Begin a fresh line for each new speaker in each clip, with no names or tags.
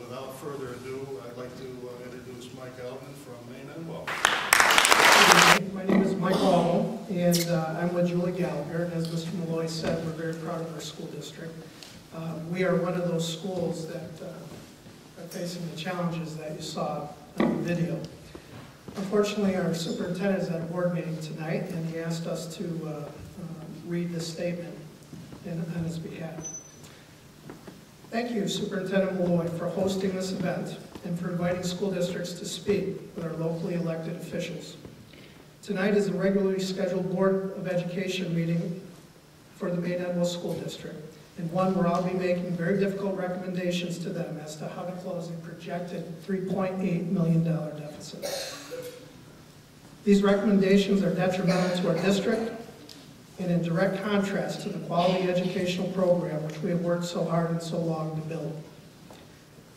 without further ado, I'd like to introduce Mike Altman from Maine-Endwell.
My name is Mike Altman, and I'm with Julie Gallagher. And as Mr. Malloy said, we're very proud of our school district. We are one of those schools that are facing the challenges that you saw on the video. Unfortunately, our superintendent is at a board meeting tonight, and he asked us to read this statement on his behalf. Thank you, Superintendent Malloy, for hosting this event and for inviting school districts to speak with our locally elected officials. Tonight is a regularly scheduled Board of Education meeting for the Maine-Endwell School District, and one where I'll be making very difficult recommendations to them as to how to close a projected $3.8 million deficit. These recommendations are detrimental to our district and in direct contrast to the quality educational program which we have worked so hard and so long to build.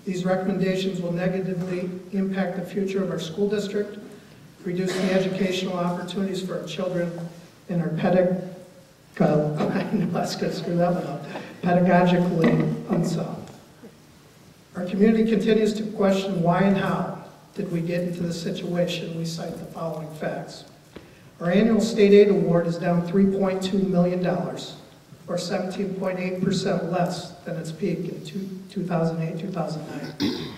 These recommendations will negatively impact the future of our school district, reduce the educational opportunities for our children, and our pedagogically unsound. Our community continues to question why and how did we get into this situation. We cite the following facts. Our annual state aid award is down $3.2 million, or 17.8% less than its peak in 2008-2009.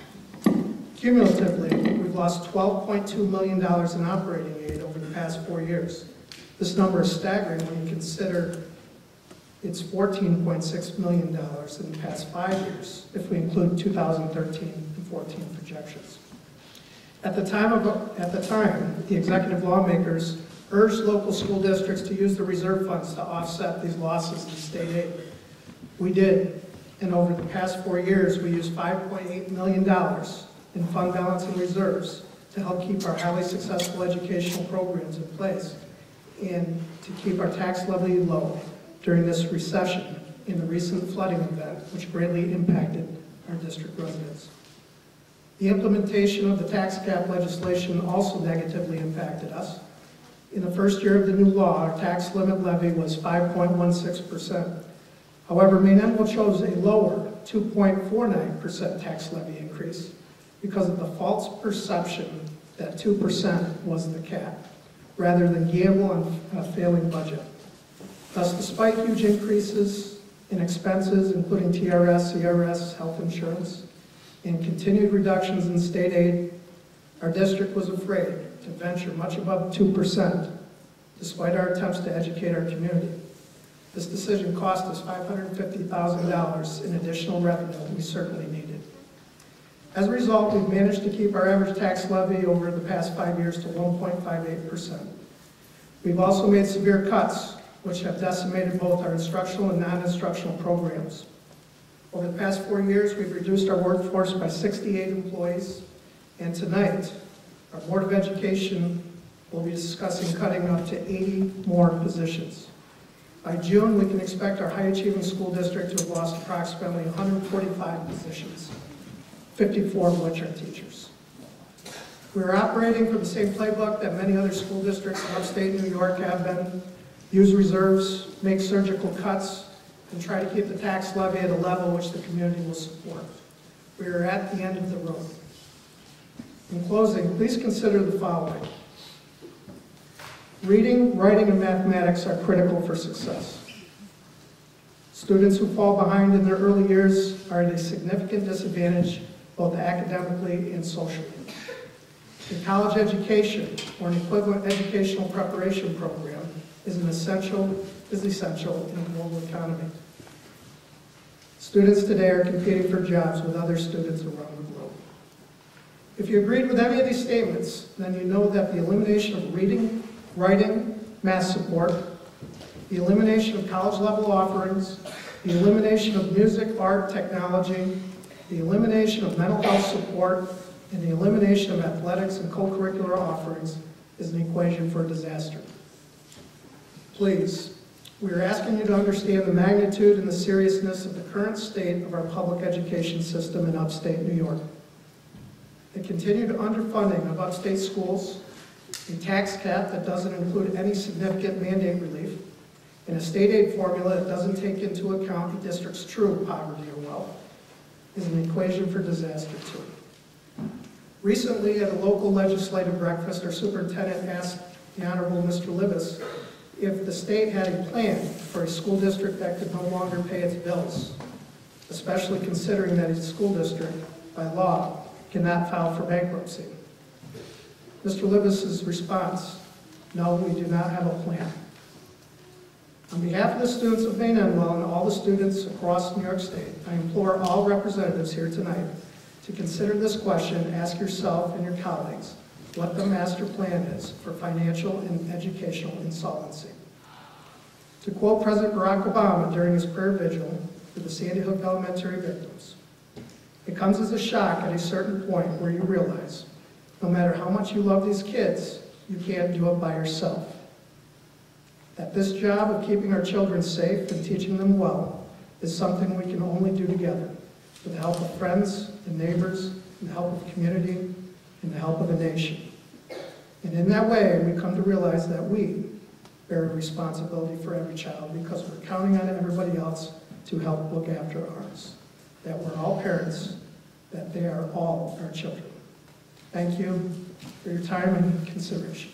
Cumulatively, we've lost $12.2 million in operating aid over the past 4 years. This number is staggering when you consider it's $14.6 million in the past 5 years, if we include 2013 and 14 projections. At the time, the executive lawmakers urged local school districts to use the reserve funds to offset these losses in state aid. We did, and over the past 4 years, we used $5.8 million in fund balance and reserves to help keep our highly successful educational programs in place and to keep our tax levy low during this recession in the recent flooding event, which greatly impacted our district residents. The implementation of the tax cap legislation also negatively impacted us. In the first year of the new law, our tax limit levy was 5.16%. However, Maine-Endwell chose a lower 2.49% tax levy increase because of the false perception that 2% was the cap, rather than gamble on a failing budget. Thus, despite huge increases in expenses, including TRS, CRS, health insurance, and continued reductions in state aid, our district was afraid to venture much above 2%, despite our attempts to educate our community. This decision cost us $550,000 in additional revenue we certainly needed. As a result, we've managed to keep our average tax levy over the past 5 years to 1.58%. We've also made severe cuts, which have decimated both our instructional and non-instructional programs. Over the past 4 years, we've reduced our workforce by 68 employees, and tonight, our Board of Education will be discussing cutting up to 80 more positions. By June, we can expect our high-achieving school district to have lost approximately 145 positions, 54 of which are teachers. We're operating from the same playbook that many other school districts in upstate New York have been: use reserves, make surgical cuts, and try to keep the tax levy at a level which the community will support. We are at the end of the road. In closing, please consider the following. Reading, writing, and mathematics are critical for success. Students who fall behind in their early years are at a significant disadvantage, both academically and socially. A college education, or an equivalent educational preparation program, is essential in the global economy. Students today are competing for jobs with other students around the globe. If you agreed with any of these statements, then you know that the elimination of reading, writing, math support, the elimination of college-level offerings, the elimination of music, art, technology, the elimination of mental health support, and the elimination of athletics and co-curricular offerings is an equation for disaster. Please, we are asking you to understand the magnitude and the seriousness of the current state of our public education system in upstate New York. The continued underfunding of upstate schools, a tax cap that doesn't include any significant mandate relief, and a state aid formula that doesn't take into account the district's true poverty or wealth, is an equation for disaster too. Recently, at a local legislative breakfast, our superintendent asked the Honorable Mr. Libis if the state had a plan for a school district that could no longer pay its bills, especially considering that a school district, by law, cannot file for bankruptcy. Mr. Libis's response, no, we do not have a plan. On behalf of the students of Maine-Endwell and all the students across New York State, I implore all representatives here tonight to consider this question, ask yourself and your colleagues what the master plan is for financial and educational insolvency. To quote President Barack Obama during his prayer vigil for the Sandy Hook Elementary victims, it comes as a shock at a certain point where you realize no matter how much you love these kids, you can't do it by yourself. That this job of keeping our children safe and teaching them well is something we can only do together, with the help of friends and neighbors, and the help of community, and the help of the nation. And in that way, we come to realize that we bear a responsibility for every child because we're counting on everybody else to help look after ours. That we're all parents, that they are all our children. Thank you for your time and consideration.